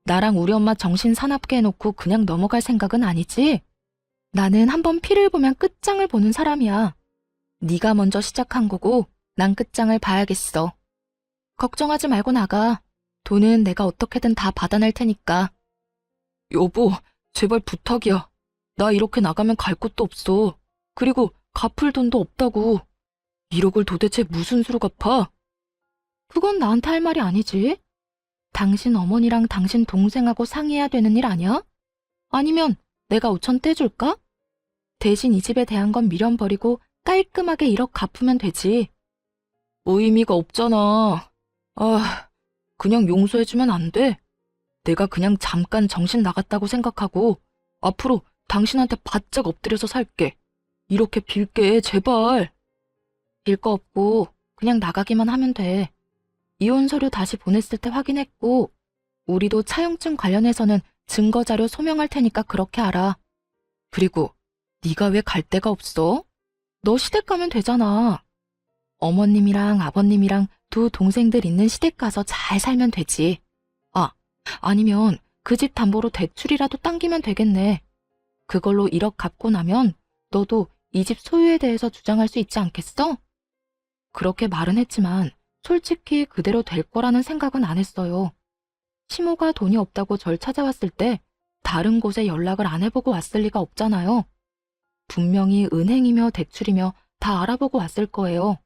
나랑 우리 엄마 정신 사납게 해놓고 그냥 넘어갈 생각은 아니지? 나는 한번 피를 보면 끝장을 보는 사람이야. 네가 먼저 시작한 거고 난 끝장을 봐야겠어. 걱정하지 말고 나가. 돈은 내가 어떻게든 다 받아낼 테니까. 여보, 제발 부탁이야. 나 이렇게 나가면 갈 곳도 없어. 그리고 갚을 돈도 없다고. 1억을 도대체 무슨 수로 갚아? 그건 나한테 할 말이 아니지. 당신 어머니랑 당신 동생하고 상의해야 되는 일 아니야? 아니면 내가 5천 떼줄까? 대신 이 집에 대한 건 미련 버리고 깔끔하게 1억 갚으면 되지. 의미가 없잖아. 그냥 용서해주면 안 돼? 내가 그냥 잠깐 정신 나갔다고 생각하고 앞으로 당신한테 바짝 엎드려서 살게. 이렇게 빌게, 제발. 빌 거 없고 그냥 나가기만 하면 돼. 이혼 서류 다시 보냈을 때 확인했고 우리도 차용증 관련해서는 증거자료 소명할 테니까 그렇게 알아. 그리고 네가 왜 갈 데가 없어? 너 시댁 가면 되잖아. 어머님이랑 아버님이랑 두 동생들 있는 시댁 가서 잘 살면 되지. 아, 아니면 그 집 담보로 대출이라도 당기면 되겠네. 그걸로 1억 갚고 나면 너도 이 집 소유에 대해서 주장할 수 있지 않겠어? 그렇게 말은 했지만 솔직히 그대로 될 거라는 생각은 안 했어요. 시모가 돈이 없다고 절 찾아왔을 때 다른 곳에 연락을 안 해보고 왔을 리가 없잖아요. 분명히 은행이며 대출이며 다 알아보고 왔을 거예요.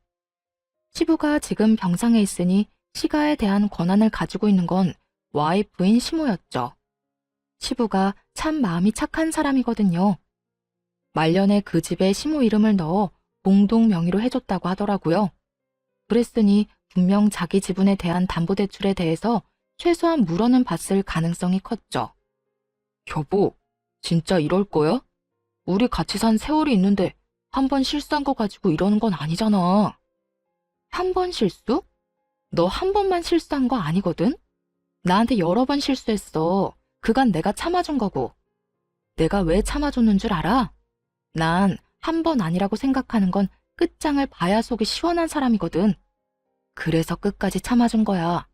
시부가 지금 병상에 있으니 시가에 대한 권한을 가지고 있는 건 와이프인 시모였죠. 시부가 참 마음이 착한 사람이거든요. 말년에 그 집에 시모 이름을 넣어 공동 명의로 해줬다고 하더라고요. 그랬으니 분명 자기 지분에 대한 담보대출에 대해서 최소한 물어는 봤을 가능성이 컸죠. 여보, 진짜 이럴 거야? 우리 같이 산 세월이 있는데 한 번 실수한 거 가지고 이러는 건 아니잖아. 한 번 실수? 너 한 번만 실수한 거 아니거든? 나한테 여러 번 실수했어. 그간 내가 참아준 거고. 내가 왜 참아줬는 줄 알아? 난 한 번 아니라고 생각하는 건 끝장을 봐야 속이 시원한 사람이거든. 그래서 끝까지 참아준 거야.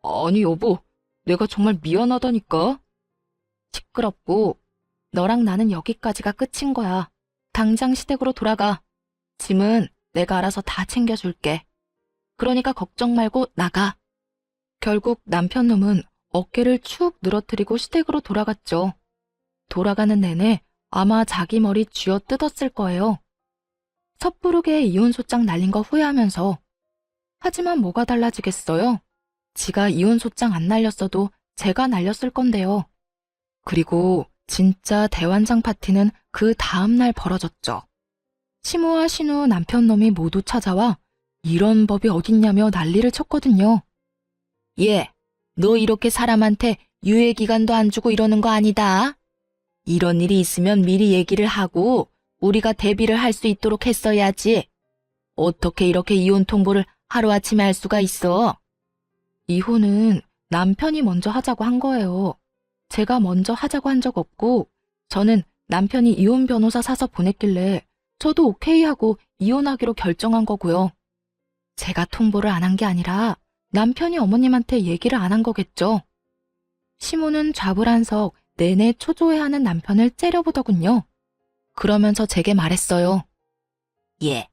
아니 여보, 내가 정말 미안하다니까. 시끄럽고 너랑 나는 여기까지가 끝인 거야. 당장 시댁으로 돌아가. 짐은 내가 알아서 다 챙겨줄게. 그러니까 걱정 말고 나가. 결국 남편 놈은 어깨를 축 늘어뜨리고 시댁으로 돌아갔죠. 돌아가는 내내 아마 자기 머리 쥐어 뜯었을 거예요. 섣부르게 이혼소장 날린 거 후회하면서. 하지만 뭐가 달라지겠어요? 지가 이혼소장 안 날렸어도 제가 날렸을 건데요. 그리고 진짜 대환장 파티는 그 다음날 벌어졌죠. 시모와 신우 남편 놈이 모두 찾아와 이런 법이 어딨냐며 난리를 쳤거든요. 얘, 너 이렇게 사람한테 유예기간도 안 주고 이러는 거 아니다. 이런 일이 있으면 미리 얘기를 하고 우리가 대비를 할 수 있도록 했어야지. 어떻게 이렇게 이혼 통보를 하루아침에 할 수가 있어? 이혼은 남편이 먼저 하자고 한 거예요. 제가 먼저 하자고 한 적 없고 저는 남편이 이혼 변호사 사서 보냈길래 저도 오케이 하고 이혼하기로 결정한 거고요. 제가 통보를 안 한 게 아니라 남편이 어머님한테 얘기를 안 한 거겠죠. 시모는 좌불안석 내내 초조해하는 남편을 째려보더군요. 그러면서 제게 말했어요. 예,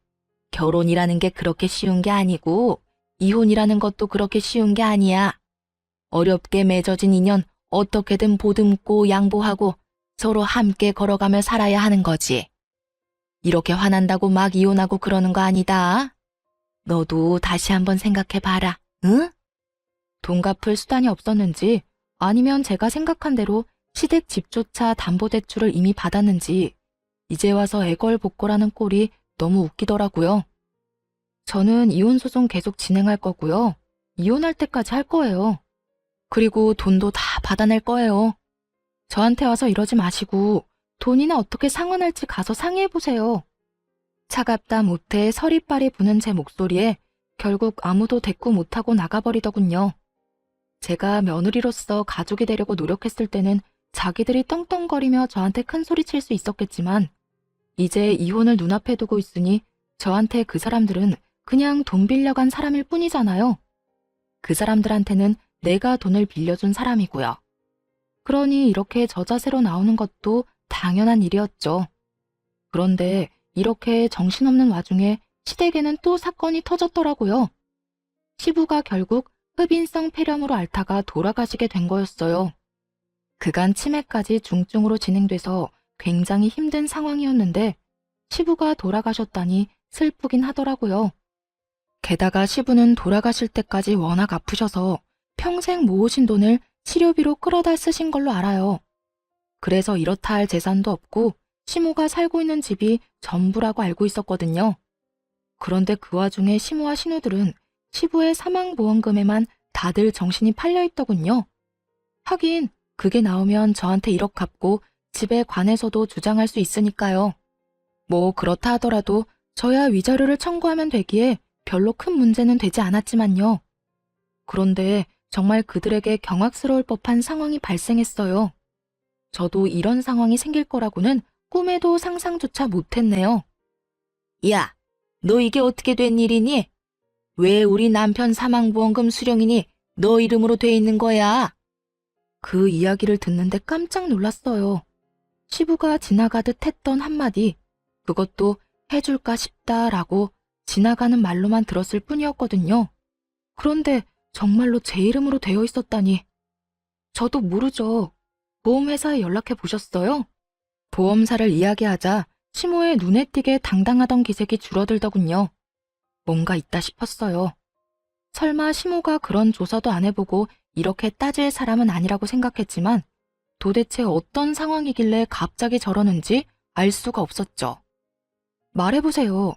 결혼이라는 게 그렇게 쉬운 게 아니고 이혼이라는 것도 그렇게 쉬운 게 아니야. 어렵게 맺어진 인연 어떻게든 보듬고 양보하고 서로 함께 걸어가며 살아야 하는 거지. 이렇게 화난다고 막 이혼하고 그러는 거 아니다. 너도 다시 한번 생각해봐라, 응? 돈 갚을 수단이 없었는지 아니면 제가 생각한 대로 시댁 집조차 담보대출을 이미 받았는지 이제 와서 애걸복걸하는 꼴이 너무 웃기더라고요. 저는 이혼소송 계속 진행할 거고요. 이혼할 때까지 할 거예요. 그리고 돈도 다 받아낼 거예요. 저한테 와서 이러지 마시고 돈이나 어떻게 상환할지 가서 상의해보세요. 차갑다 못해 서리빨이 부는 제 목소리에 결국 아무도 대꾸 못하고 나가버리더군요. 제가 며느리로서 가족이 되려고 노력했을 때는 자기들이 떵떵거리며 저한테 큰 소리 칠 수 있었겠지만 이제 이혼을 눈앞에 두고 있으니 저한테 그 사람들은 그냥 돈 빌려간 사람일 뿐이잖아요. 그 사람들한테는 내가 돈을 빌려준 사람이고요. 그러니 이렇게 저자세로 나오는 것도 당연한 일이었죠. 그런데 이렇게 정신없는 와중에 시댁에는 또 사건이 터졌더라고요. 시부가 결국 흡인성 폐렴으로 앓다가 돌아가시게 된 거였어요. 그간 치매까지 중증으로 진행돼서 굉장히 힘든 상황이었는데 시부가 돌아가셨다니 슬프긴 하더라고요. 게다가 시부는 돌아가실 때까지 워낙 아프셔서 평생 모으신 돈을 치료비로 끌어다 쓰신 걸로 알아요. 그래서 이렇다 할 재산도 없고 시모가 살고 있는 집이 전부라고 알고 있었거든요. 그런데 그 와중에 시모와 신우들은 시부의 사망보험금에만 다들 정신이 팔려있더군요. 하긴 그게 나오면 저한테 1억 갚고 집에 관해서도 주장할 수 있으니까요. 뭐 그렇다 하더라도 저야 위자료를 청구하면 되기에 별로 큰 문제는 되지 않았지만요. 그런데 정말 그들에게 경악스러울 법한 상황이 발생했어요. 저도 이런 상황이 생길 거라고는 꿈에도 상상조차 못했네요. 야, 너 이게 어떻게 된 일이니? 왜 우리 남편 사망보험금 수령인이 너 이름으로 돼 있는 거야? 그 이야기를 듣는데 깜짝 놀랐어요. 시부가 지나가듯 했던 한마디, 그것도 해줄까 싶다라고 지나가는 말로만 들었을 뿐이었거든요. 그런데 정말로 제 이름으로 되어 있었다니. 저도 모르죠. 보험회사에 연락해 보셨어요? 보험사를 이야기하자 시모의 눈에 띄게 당당하던 기색이 줄어들더군요. 뭔가 있다 싶었어요. 설마 시모가 그런 조사도 안 해보고 이렇게 따질 사람은 아니라고 생각했지만 도대체 어떤 상황이길래 갑자기 저러는지 알 수가 없었죠. 말해보세요.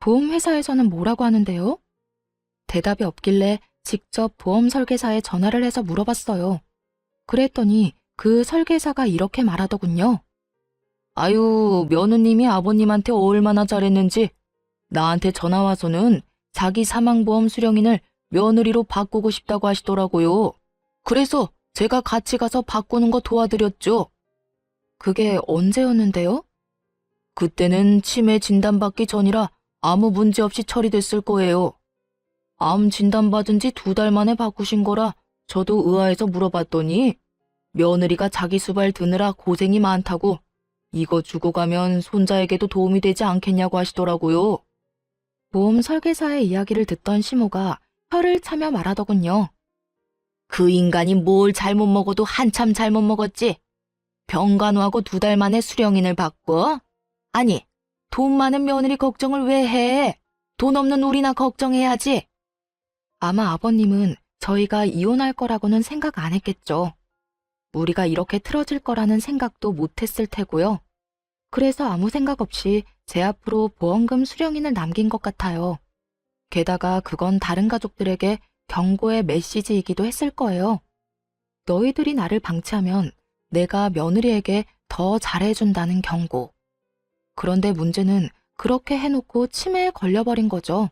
보험회사에서는 뭐라고 하는데요? 대답이 없길래 직접 보험 설계사에 전화를 해서 물어봤어요. 그랬더니 그 설계사가 이렇게 말하더군요. 아유, 며느님이 아버님한테 얼마나 잘했는지 나한테 전화 와서는 자기 사망보험 수령인을 며느리로 바꾸고 싶다고 하시더라고요. 그래서 제가 같이 가서 바꾸는 거 도와드렸죠. 그게 언제였는데요? 그때는 치매 진단받기 전이라 아무 문제 없이 처리됐을 거예요. 암 진단받은 지 2달 만에 바꾸신 거라 저도 의아해서 물어봤더니 며느리가 자기 수발 드느라 고생이 많다고 이거 주고 가면 손자에게도 도움이 되지 않겠냐고 하시더라고요. 보험 설계사의 이야기를 듣던 시모가 혀를 차며 말하더군요. 그 인간이 뭘 잘못 먹어도 한참 잘못 먹었지. 병간호하고 2달 만에 수령인을 바꿔? 아니, 돈 많은 며느리 걱정을 왜 해? 돈 없는 우리나 걱정해야지. 아마 아버님은 저희가 이혼할 거라고는 생각 안 했겠죠. 우리가 이렇게 틀어질 거라는 생각도 못 했을 테고요. 그래서 아무 생각 없이 제 앞으로 보험금 수령인을 남긴 것 같아요. 게다가 그건 다른 가족들에게 경고의 메시지이기도 했을 거예요. 너희들이 나를 방치하면 내가 며느리에게 더 잘해준다는 경고. 그런데 문제는 그렇게 해놓고 치매에 걸려버린 거죠.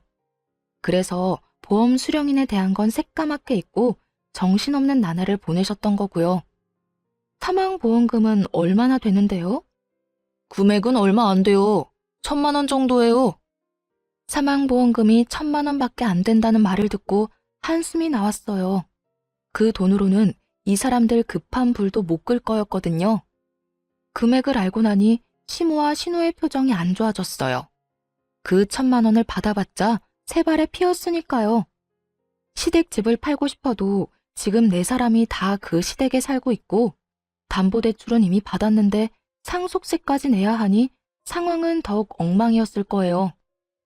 그래서 보험 수령인에 대한 건 새까맣게 잊고 정신없는 나날을 보내셨던 거고요. 사망보험금은 얼마나 되는데요? 금액은 얼마 안 돼요. 1,000만 원 정도예요. 사망보험금이 1,000만 원밖에 안 된다는 말을 듣고 한숨이 나왔어요. 그 돈으로는 이 사람들 급한 불도 못 끌 거였거든요. 금액을 알고 나니 시모와 신호의 표정이 안 좋아졌어요. 그 1,000만 원을 받아봤자 세 발에 피었으니까요. 시댁집을 팔고 싶어도 지금 네 사람이 다 그 시댁에 살고 있고 담보대출은 이미 받았는데 상속세까지 내야 하니 상황은 더욱 엉망이었을 거예요.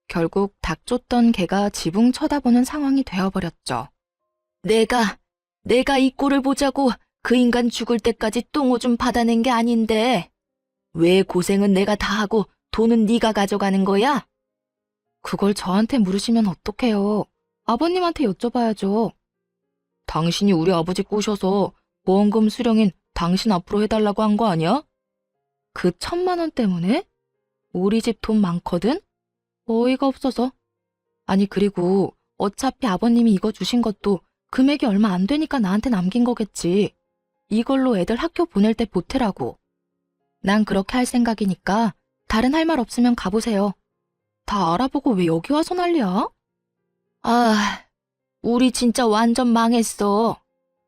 결국 닭 쫓던 개가 지붕 쳐다보는 상황이 되어버렸죠. 내가 이 꼴을 보자고 그 인간 죽을 때까지 똥오줌 받아낸 게 아닌데 왜 고생은 내가 다 하고 돈은 네가 가져가는 거야? 그걸 저한테 물으시면 어떡해요. 아버님한테 여쭤봐야죠. 당신이 우리 아버지 꼬셔서 보험금 수령인 당신 앞으로 해달라고 한 거 아니야? 그 1,000만 원 때문에? 우리 집 돈 많거든? 어이가 없어서. 아니 그리고 어차피 아버님이 이거 주신 것도 금액이 얼마 안 되니까 나한테 남긴 거겠지. 이걸로 애들 학교 보낼 때 보태라고. 난 그렇게 할 생각이니까 다른 할 말 없으면 가보세요. 다 알아보고 왜 여기 와서 난리야? 아, 우리 진짜 완전 망했어.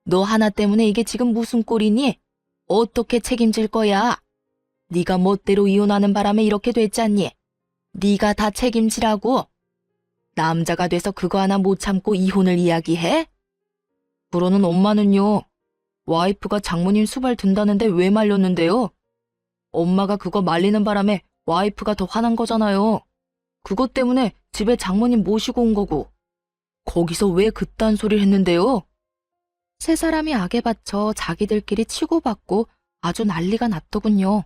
너 하나 때문에 이게 지금 무슨 꼴이니? 어떻게 책임질 거야? 네가 멋대로 이혼하는 바람에 이렇게 됐잖니. 네가 다 책임지라고. 남자가 돼서 그거 하나 못 참고 이혼을 이야기해? 그러는 엄마는요. 와이프가 장모님 수발 든다는데 왜 말렸는데요? 엄마가 그거 말리는 바람에 와이프가 더 화난 거잖아요. 그것 때문에 집에 장모님 모시고 온 거고. 거기서 왜 그딴 소리를 했는데요? 세 사람이 악에 받쳐 자기들끼리 치고받고 아주 난리가 났더군요.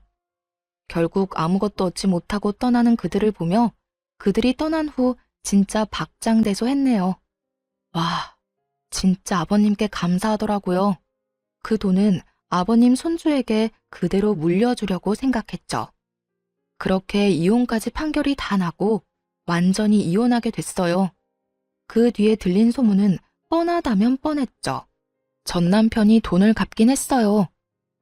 결국 아무것도 얻지 못하고 떠나는 그들을 보며 그들이 떠난 후 진짜 박장대소했네요. 와, 진짜 아버님께 감사하더라고요. 그 돈은 아버님 손주에게 그대로 물려주려고 생각했죠. 그렇게 이혼까지 판결이 다 나고 완전히 이혼하게 됐어요. 그 뒤에 들린 소문은 뻔하다면 뻔했죠. 전 남편이 돈을 갚긴 했어요.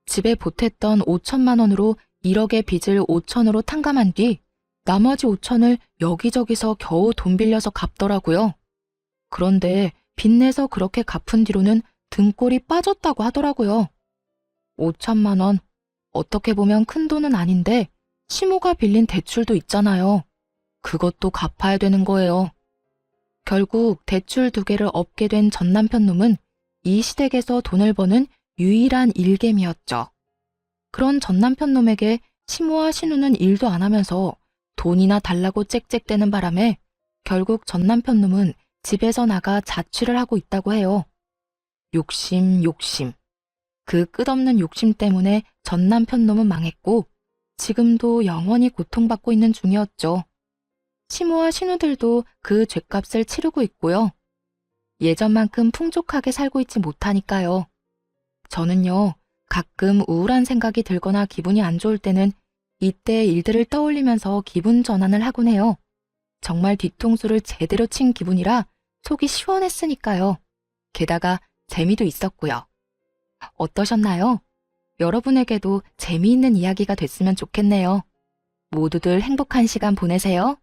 집에 보탰던 5천만 원으로 1억의 빚을 5천으로 탕감한 뒤 나머지 5천을 여기저기서 겨우 돈 빌려서 갚더라고요. 그런데 빚내서 그렇게 갚은 뒤로는 등골이 빠졌다고 하더라고요. 5천만 원. 어떻게 보면 큰 돈은 아닌데 시모가 빌린 대출도 있잖아요. 그것도 갚아야 되는 거예요. 결국 대출 2개를 엎게 된 전 남편 놈은 이 시댁에서 돈을 버는 유일한 일개미였죠. 그런 전 남편 놈에게 시모와 신우는 일도 안 하면서 돈이나 달라고 짹짹대는 바람에 결국 전 남편 놈은 집에서 나가 자취를 하고 있다고 해요. 욕심. 그 끝없는 욕심 때문에 전 남편 놈은 망했고 지금도 영원히 고통받고 있는 중이었죠. 시모와 신우들도 그 죗값을 치르고 있고요. 예전만큼 풍족하게 살고 있지 못하니까요. 저는요, 가끔 우울한 생각이 들거나 기분이 안 좋을 때는 이때 일들을 떠올리면서 기분 전환을 하곤 해요. 정말 뒤통수를 제대로 친 기분이라 속이 시원했으니까요. 게다가 재미도 있었고요. 어떠셨나요? 여러분에게도 재미있는 이야기가 됐으면 좋겠네요. 모두들 행복한 시간 보내세요.